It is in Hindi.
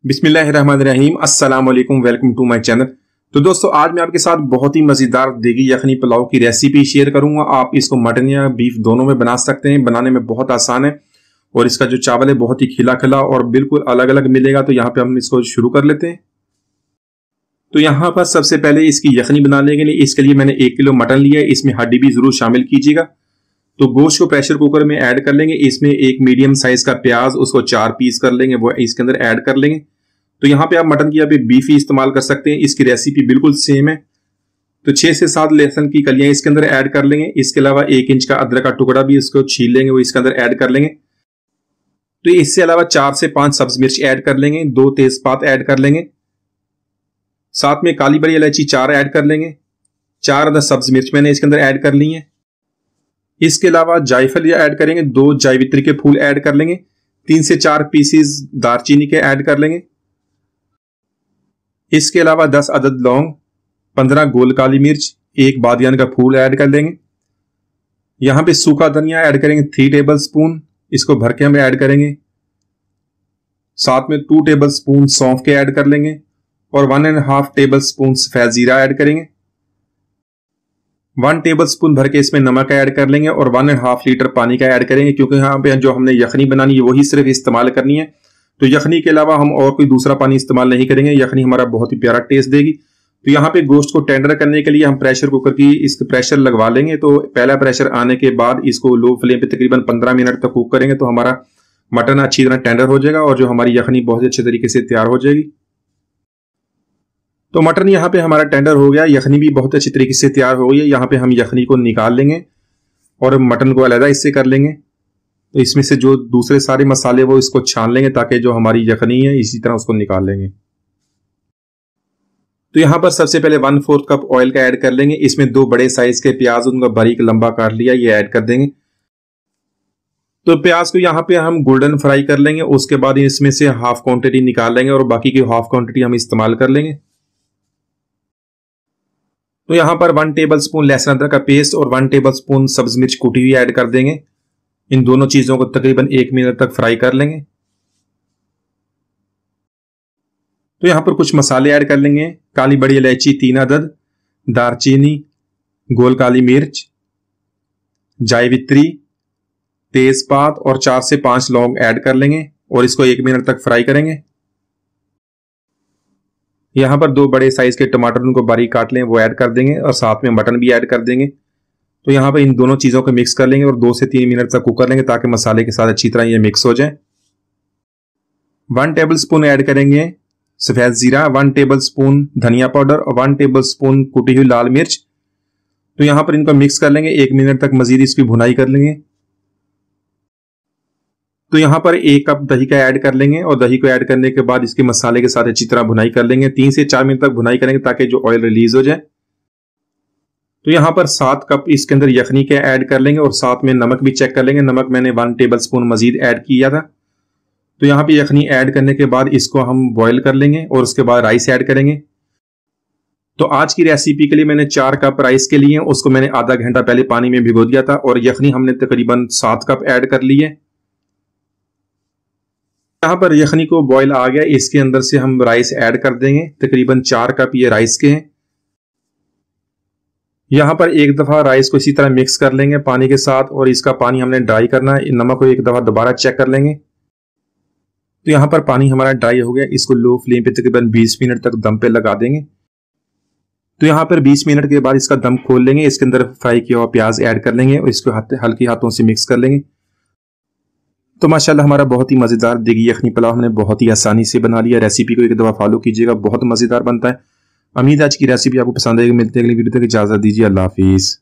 बिस्मिल्लाहिर्रहमानिर्रहीम, अस्सलाम वालेकुम, वेलकम टू माय चैनल। तो दोस्तों, आज मैं आपके साथ बहुत ही मज़ेदार देगी यखनी पुलाव की रेसिपी शेयर करूंगा। आप इसको मटन या बीफ दोनों में बना सकते हैं। बनाने में बहुत आसान है और इसका जो चावल है बहुत ही खिला खिला और बिल्कुल अलग अलग मिलेगा। तो यहाँ पे हम इसको शुरू कर लेते हैं। तो यहाँ पर सबसे पहले इसकी यखनी बनाने के लिए इसके लिए मैंने 1 किलो मटन लिया है। इसमें हड्डी भी जरूर शामिल कीजिएगा। तो गोश्त को प्रेशर कुकर में ऐड कर लेंगे। इसमें एक मीडियम साइज का प्याज, उसको 4 पीस कर लेंगे, वो इसके अंदर ऐड कर लेंगे। तो यहाँ पे आप मटन की बीफ ही इस्तेमाल कर सकते हैं। इसकी रेसिपी बिल्कुल सेम है। तो 6 से 7 लहसुन की कलियां इसके अंदर ऐड कर लेंगे। इसके अलावा 1 इंच का अदरक का टुकड़ा भी इसको छील लेंगे, वो इसके अंदर ऐड कर लेंगे। तो इससे अलावा 4 से 5 सब्ज मिर्च ऐड कर लेंगे, 2 तेजपात ऐड कर लेंगे, साथ में काली बड़ी इलायची 4 ऐड कर लेंगे। 4 अदद सब्ज मिर्च मैंने इसके अंदर ऐड कर ली है। इसके अलावा जायफल ऐड करेंगे, 2 जावित्री के फूल ऐड कर लेंगे, 3 से 4 पीसीज दालचीनी के ऐड कर लेंगे। इसके अलावा 10 अदद लौंग, 15 गोल काली मिर्च, 1 बादियान का फूल ऐड कर लेंगे। यहां पे सूखा धनिया ऐड करेंगे 3 टेबल स्पून, इसको भर के हम ऐड करेंगे। साथ में 2 टेबल स्पून सौंफ के ऐड कर लेंगे और 1.5 टेबल स्पून सफेद जीरा ऐड करेंगे। 1 टेबल स्पून भर के इसमें नमक ऐड कर लेंगे और 1.5 लीटर पानी का ऐड करेंगे, क्योंकि यहाँ पे जो हमने यखनी बनानी है वही सिर्फ इस्तेमाल करनी है। तो यखनी के अलावा हम और कोई दूसरा पानी इस्तेमाल नहीं करेंगे। यखनी हमारा बहुत ही प्यारा टेस्ट देगी। तो यहाँ पे गोश्त को टेंडर करने के लिए हम प्रेशर कुकर की इसके प्रेशर लगवा लेंगे। तो पहला प्रेशर आने के बाद इसको लो फ्लेम पे तकरीबन 15 मिनट तक कुक करेंगे। तो हमारा मटन अच्छी तरह टेंडर हो जाएगा और जो हमारी यखनी बहुत अच्छे तरीके से तैयार हो जाएगी। तो मटन यहाँ पे हमारा टेंडर हो गया, यखनी भी बहुत अच्छी तरीके से तैयार हो गई है। यहाँ पे हम यखनी को निकाल लेंगे और मटन को अलग इससे कर लेंगे। तो इसमें से जो दूसरे सारे मसाले वो इसको छान लेंगे, ताकि जो हमारी यखनी है इसी तरह उसको निकाल लेंगे। तो यहाँ पर सबसे पहले 1/4 कप ऑयल का ऐड कर लेंगे। इसमें 2 बड़े साइज के प्याज, उनका बारीक लंबा काट लिया, ये ऐड कर देंगे। तो प्याज को यहाँ पे हम गोल्डन फ्राई कर लेंगे। उसके बाद इसमें से हाफ क्वांटिटी निकाल लेंगे और बाकी की हाफ क्वांटिटी हम इस्तेमाल कर लेंगे। तो यहाँ पर 1 टेबल स्पून लहसुन अदरक का पेस्ट और 1 टेबल स्पून सब्ज मिर्च कुटी हुई ऐड कर देंगे। इन दोनों चीजों को तकरीबन 1 मिनट तक फ्राई कर लेंगे। तो यहां पर कुछ मसाले ऐड कर लेंगे। काली बड़ी इलायची 3 अदद, दालचीनी, गोल काली मिर्च, जायवित्री, तेजपात और 4 से 5 लौंग ऐड कर लेंगे और इसको 1 मिनट तक फ्राई करेंगे। यहां पर 2 बड़े साइज के टमाटर, उनको बारीक काट लें, वो ऐड कर देंगे और साथ में मटन भी ऐड कर देंगे। तो यहाँ पर इन दोनों चीजों को मिक्स कर लेंगे और 2 से 3 मिनट तक कुक कर लेंगे, ताकि मसाले के साथ अच्छी तरह ये मिक्स हो जाए। 1 टेबल स्पून ऐड करेंगे सफेद जीरा, 1 टेबल स्पून धनिया पाउडर और 1 टेबल स्पून कुटी हुई लाल मिर्च। तो यहाँ पर इनको मिक्स कर लेंगे, 1 मिनट तक मजीद इसकी भुनाई कर लेंगे। तो यहाँ पर 1 कप दही का ऐड कर लेंगे और दही को ऐड करने के बाद इसके मसाले के साथ अच्छी तरह भुनाई कर लेंगे। 3 से 4 मिनट तक भुनाई करेंगे, ताकि जो ऑयल रिलीज हो जाए। तो यहाँ पर 7 कप इसके अंदर यखनी के ऐड कर लेंगे और साथ में नमक भी चेक कर लेंगे। नमक मैंने 1 टेबल स्पून मजीद ऐड किया था। तो यहाँ पे यखनी ऐड करने के बाद इसको हम बॉईल कर लेंगे और उसके बाद राइस ऐड करेंगे। तो आज की रेसिपी के लिए मैंने 4 कप राइस के लिए उसको मैंने आधा घंटा पहले पानी में भिगो दिया था और यखनी हमने तकरीबन 7 कप ऐड कर ली है। यहाँ पर यखनी को बॉईल आ गया, इसके अंदर से हम राइस ऐड कर देंगे। तकरीबन 4 कप ये राइस के हैं। यहाँ पर एक दफा राइस को इसी तरह मिक्स कर लेंगे पानी के साथ और इसका पानी हमने ड्राई करना है। नमक को एक दफा दोबारा चेक कर लेंगे। तो यहाँ पर पानी हमारा ड्राई हो गया। इसको लो फ्लेम पे तकरीबन 20 मिनट तक दम पे लगा देंगे। तो यहाँ पर 20 मिनट के बाद इसका दम खोल लेंगे। इसके अंदर फ्राई किया हुआ प्याज ऐड कर लेंगे और इसको हल्के हाथों से मिक्स कर लेंगे। तो माशाल्लाह हमारा बहुत ही मजेदार देगी यखनी पुलाव हमने बहुत ही आसानी से बना लिया। रेसिपी को एक दफा फॉलो कीजिएगा, बहुत मजेदार बनता है। उम्मीद आज की रेसिपी आपको पसंद आएगी। मिलते हैं अगली वीडियो तक, इजाजत दीजिए, अल्लाह हाफिज।